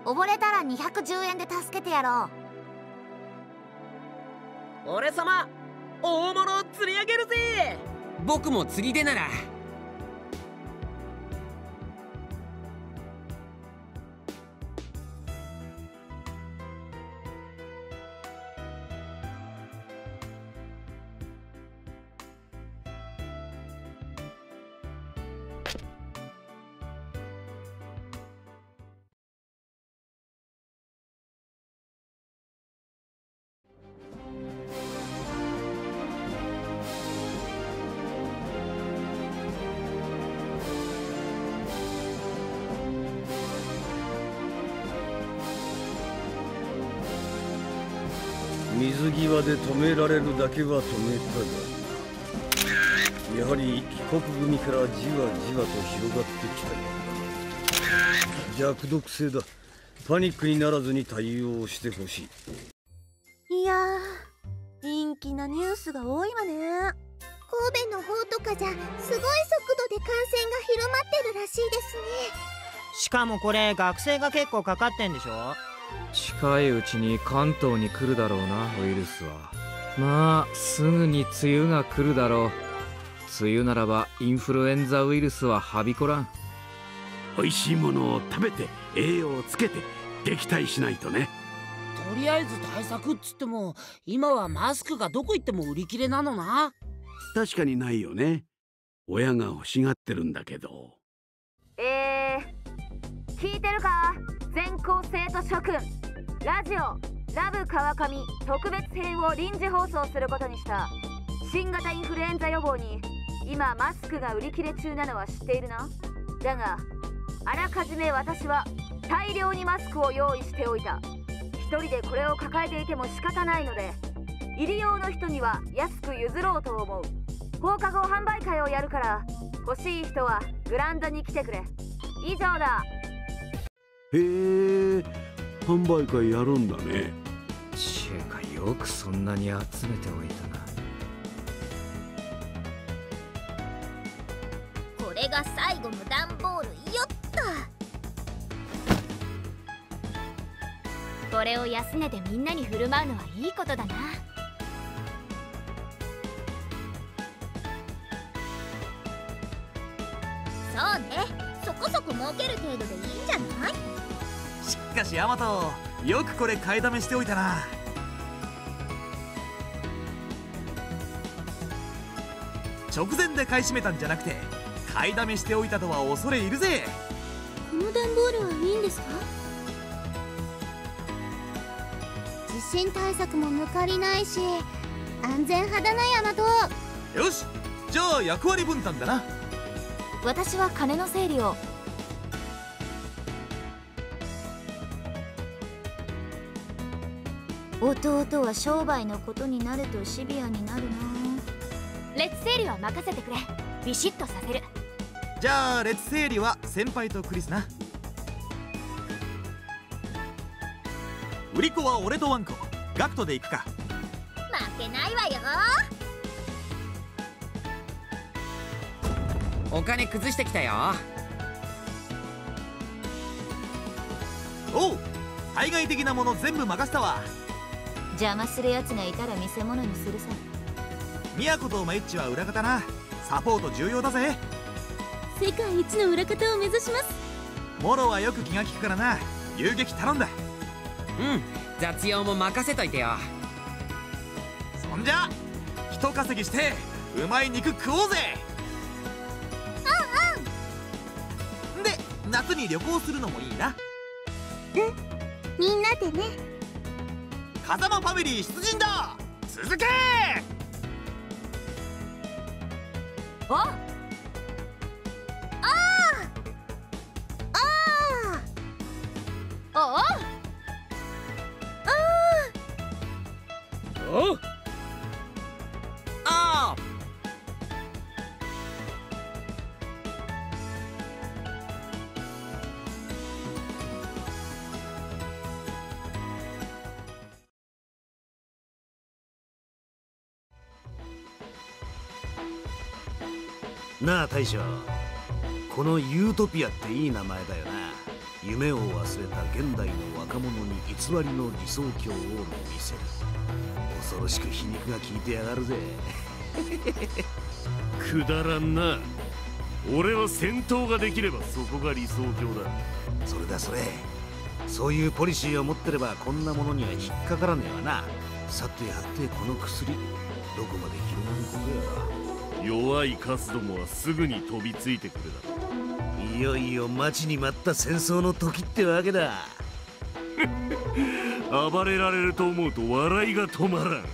溺れたら210円で助けてやろう。俺様、大物を釣り上げるぜ。僕も釣りでなら。水際で止められるだけは止めたが、やはり帰国組からじわじわと広がってきたようだ。弱毒性だ。パニックにならずに対応してほしい。いやー、陰気なニュースが多いわね。神戸の方とかじゃすごい速度で感染が広まってるらしいですね。しかもこれ学生が結構かかってんでしょ。近いうちに関東に来るだろうな、ウイルスは。まあすぐに梅雨が来るだろう。梅雨ならばインフルエンザウイルスははびこらん。美味しいものを食べて栄養をつけて撃退しないとね。とりあえず対策っつっても今はマスクがどこ行っても売り切れなのな。確かにないよね。親が欲しがってるんだけど。聞いてるか全校生徒諸君。ラジオラブ川上特別編を臨時放送することにした。新型インフルエンザ予防に今マスクが売り切れ中なのは知っているな。だがあらかじめ私は大量にマスクを用意しておいた。一人でこれを抱えていても仕方ないので、入り用の人には安く譲ろうと思う。放課後販売会をやるから欲しい人はグラウンドに来てくれ。以上だ。へえ、販売会やるんだね。ちゅうかよくそんなに集めておいたな。これが最後の段ボールよっと。これを安値でみんなに振る舞うのはいいことだな。そうね、そこそこ儲ける程度でいいんじゃない？しかしヤマト、よくこれ買いだめしておいたな。直前で買い占めたんじゃなくて買いだめしておいたとは恐れ入るぜ。この段ボールはいいんですか？地震対策も抜かりないし安全派だなヤマト。よし、じゃあ役割分担だな。私は金の整理を。弟は商売のことになるとシビアになるな。列整理は任せてくれ。ビシッとさせる。じゃあ列整理は先輩とクリスな。売り子は俺とワンコ、ガクトで行くか。負けないわよ。お金崩してきたよ。おう、対外的なもの全部任せたわ。邪魔するやつがいたら見せ物にするさ。ミヤコとマユッチは裏方な。サポート重要だぜ。世界一の裏方を目指します。モロはよく気が利くからな。遊撃頼んだ。うん、雑用も任せといてよ。そんじゃ人稼ぎしてうまい肉食おうぜ。で夏に旅行するのもいいな。みんなでね。風間ファミリー出陣だ。続け。おっ、おう。ああ。なあ大将、このユートピアっていい名前だよな。夢を忘れた現代の若者に偽りの理想郷を見せる。恐ろしく皮肉が効いてやがるぜ。くだらんな。俺は戦闘ができればそこが理想郷だ。それだそれ。そういうポリシーを持ってればこんなものには引っかからねえわな。さてやってこの薬どこまで広がることやら。弱いカスどもはすぐに飛びついてくるだろう。いよいよ待ちに待った戦争の時ってわけだ。暴れられると思うと笑いが止まらん。